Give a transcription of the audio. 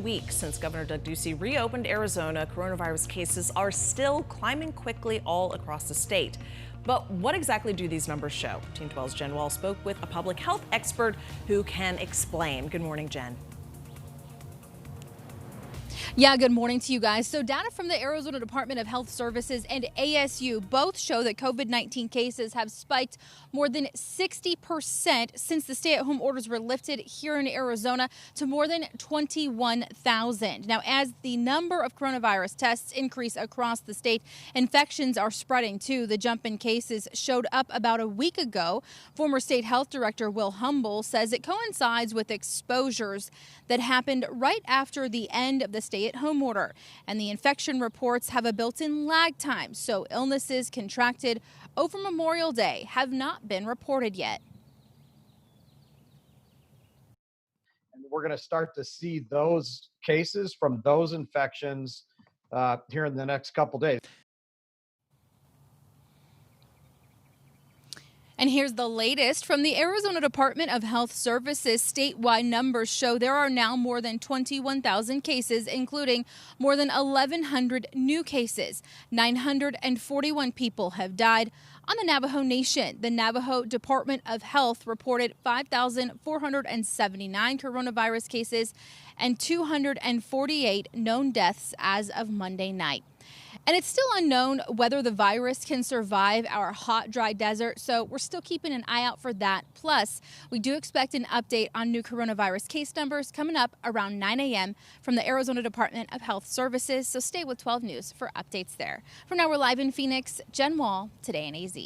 Weeks since Governor Doug Ducey reopened Arizona, coronavirus cases are still climbing quickly all across the state. But what exactly do these numbers show? Team 12's Jen Wall spoke with a public health expert who can explain. Good morning, Jen. Yeah, good morning to you guys. So data from the Arizona Department of Health Services and ASU both show that COVID-19 cases have spiked more than 60% since the stay-at-home orders were lifted here in Arizona to more than 21,000. Now, as the number of coronavirus tests increase across the state, infections are spreading too. The jump in cases showed up about a week ago. Former State Health Director Will Humble says it coincides with exposures that happened right after the end of the stay-at-home order, and the infection reports have a built-in lag time, so illnesses contracted over Memorial Day have not been reported yet. And we're going to start to see those cases from those infections here in the next couple days. And here's the latest from the Arizona Department of Health Services. Statewide numbers show there are now more than 21,000 cases, including more than 1,100 new cases. 941 people have died. On the Navajo Nation, the Navajo Department of Health reported 5,479 coronavirus cases and 248 known deaths as of Monday night. And it's still unknown whether the virus can survive our hot, dry desert, so we're still keeping an eye out for that. Plus, we do expect an update on new coronavirus case numbers coming up around 9 a.m. from the Arizona Department of Health Services, so stay with 12 News for updates there. For now, we're live in Phoenix. Jen Wall, Today in AZ.